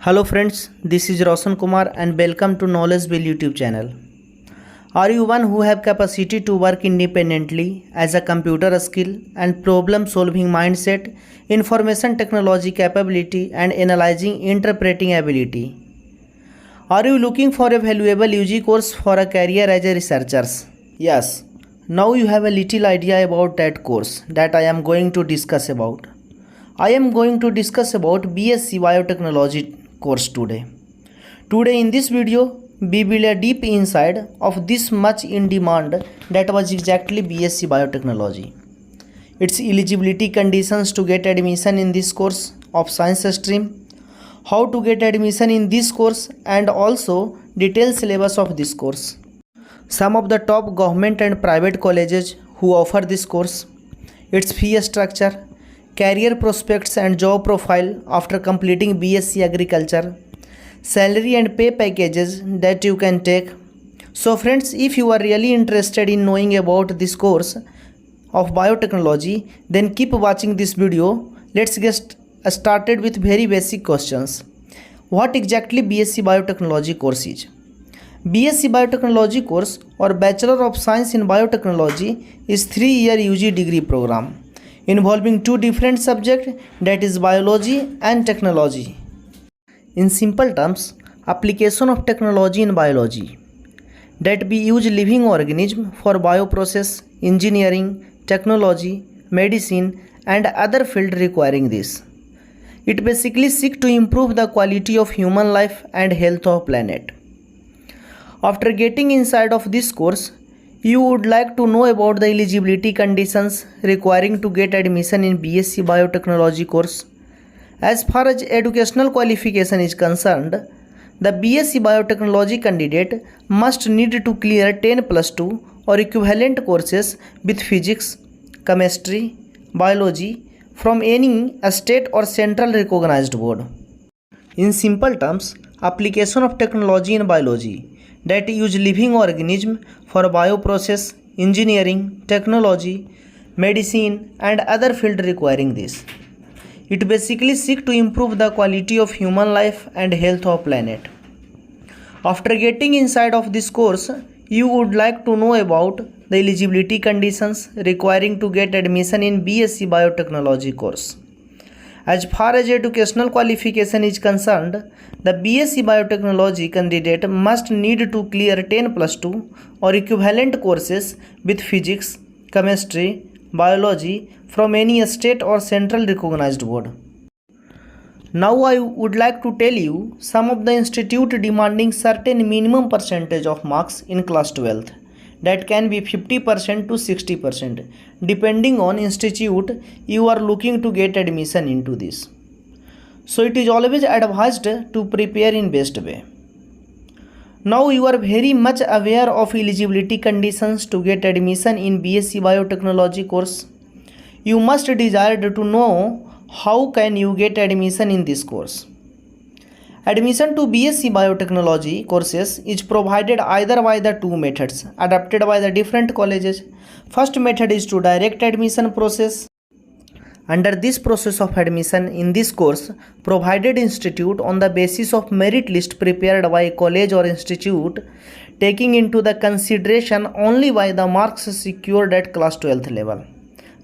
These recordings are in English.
Hello friends, this is Roshan Kumar and welcome to Knowledge Bill YouTube channel. Are you one who have capacity to work independently as a computer skill and problem solving mindset, information technology capability and analyzing interpreting ability? Are you looking for a valuable UG course for a career as a researcher? Yes, now you have a little idea about that course that I am going to discuss about. I am going to discuss about BSc Biotechnology course today. Today in this video, we will a deep inside of this much in demand that was exactly BSc Biotechnology. Its eligibility conditions to get admission in this course of science stream, how to get admission in this course and also detailed syllabus of this course. Some of the top government and private colleges who offer this course, its fee structure, career prospects and job profile after completing BSc Agriculture, salary and pay packages that you can take. So friends, if you are really interested in knowing about this course of biotechnology, then keep watching this video. Let's get started with very basic questions. What exactly BSc Biotechnology course is? BSc Biotechnology course or Bachelor of Science in Biotechnology is 3-year UG degree program involving two different subjects, that is biology and technology. In simple terms, application of technology in biology, that we use living organism for bioprocess, engineering, technology, medicine and other field requiring this. It basically seeks to improve the quality of human life and health of planet. After getting inside of this course, you would like to know about the eligibility conditions requiring to get admission in BSc Biotechnology course. As far as educational qualification is concerned, the BSc Biotechnology candidate must need to clear 10+2 or equivalent courses with physics, chemistry, biology from any state or central recognized board. In simple terms, application of technology in biology, that use living organism for bioprocess, engineering, technology, medicine and other field requiring this. It basically seeks to improve the quality of human life and health of planet. After getting inside of this course, you would like to know about the eligibility conditions requiring to get admission in BSc Biotechnology course. As far as educational qualification is concerned, the BSc Biotechnology candidate must need to clear 10+2 or equivalent courses with physics, chemistry, biology from any state or central recognized board. Now I would like to tell you some of the institute demanding certain minimum percentage of marks in class 12th. That can be 50% to 60% depending on institute you are looking to get admission into this. So it is always advised to prepare in best way. Now you are very much aware of eligibility conditions to get admission in BSc Biotechnology course. You must desire to know how can you get admission in this course. Admission to BSc Biotechnology courses is provided either by the two methods adopted by the different colleges. First method is to direct admission process. Under this process of admission in this course, provided institute on the basis of merit list prepared by a college or institute, taking into the consideration only by the marks secured at class 12th level.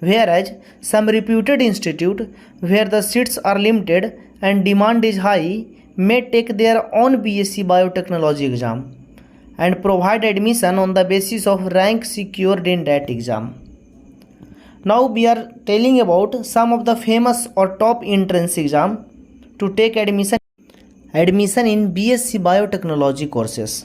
Whereas some reputed institute where the seats are limited and demand is high may take their own BSc Biotechnology exam and provide admission on the basis of rank secured in that exam. Now we are telling about some of the famous or top entrance exam to take admission in BSc Biotechnology courses.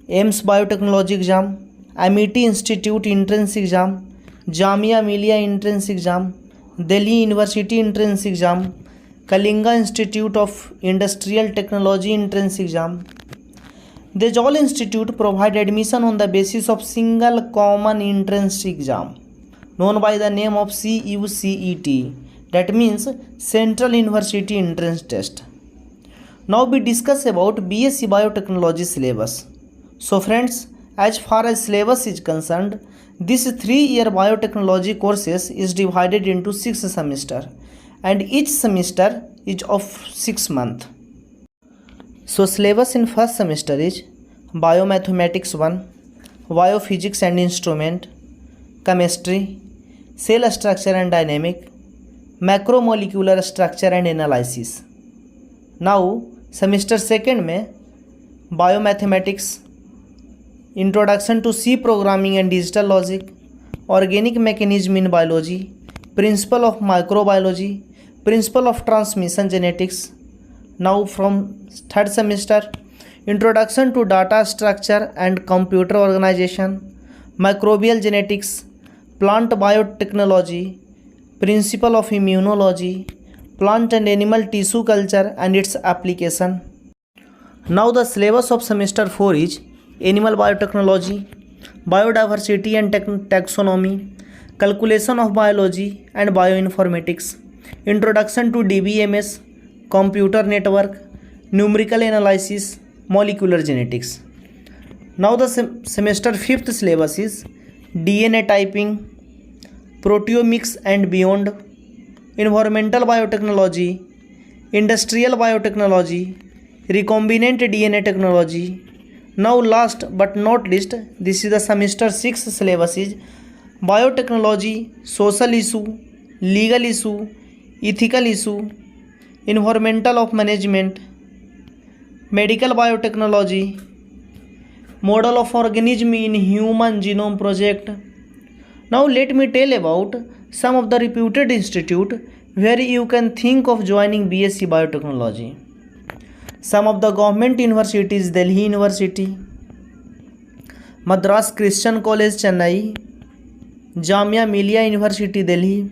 AIIMS Biotechnology exam, Amity Institute entrance exam, Jamia Millia entrance exam, Delhi University entrance exam, Kalinga Institute of Industrial Technology entrance exam. These all institute provide admission on the basis of single common entrance exam known by the name of CUCET, that means Central University Entrance Test. Now we discuss about BSc Biotechnology syllabus. So friends, as far as syllabus is concerned, this 3-year biotechnology courses is divided into 6 semesters and each semester is of 6 months. So syllabus in first semester is Biomathematics 1, Biophysics and Instrument, Chemistry, Cell Structure and Dynamic, Macromolecular Structure and Analysis. Now semester second में Biomathematics, Introduction to C Programming and Digital Logic, Organic Mechanism in Biology, Principle of Microbiology, Principle of Transmission Genetics. Now from third semester, Introduction to Data Structure and Computer Organization, Microbial Genetics, Plant Biotechnology, Principle of Immunology, Plant and Animal Tissue Culture and its application. Now the syllabus of semester 4 is Animal Biotechnology, Biodiversity and Taxonomy, Calculation of Biology and Bioinformatics, Introduction to DBMS, Computer Network, Numerical Analysis, Molecular Genetics. Now the semester 5th syllabus is DNA Typing, Proteomics and Beyond, Environmental Biotechnology, Industrial Biotechnology, Recombinant DNA Technology. Now last but not least, this is the semester 6 syllabus is Biotechnology, Social Issue, Legal Issue, Ethical Issue, Environmental of Management, Medical Biotechnology, Model of Organism in Human Genome Project. Now let me tell about some of the reputed institute where you can think of joining BSc Biotechnology. Some of the government universities: Delhi University, Madras Christian College Chennai, Jamia Millia University Delhi,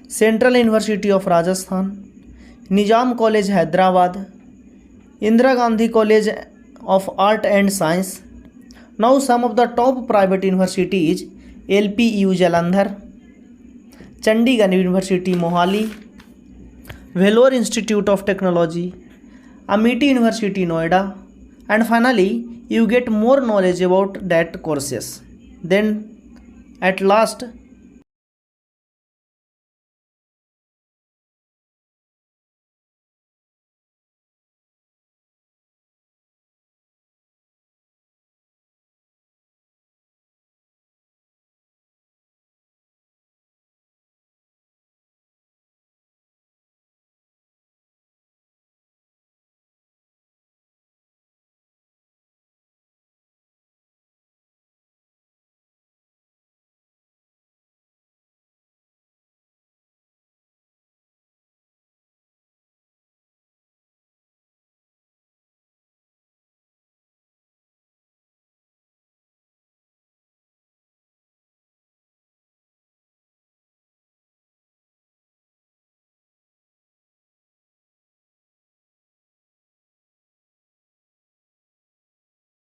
Central University of Rajasthan, Nizam College Hyderabad, Indira Gandhi College of Art and Science. Now some of the top private universities: LPU Jalandhar, Chandigarh University Mohali, Vellore Institute of Technology, Amity University Noida, and finally you get more knowledge about that courses. Then at last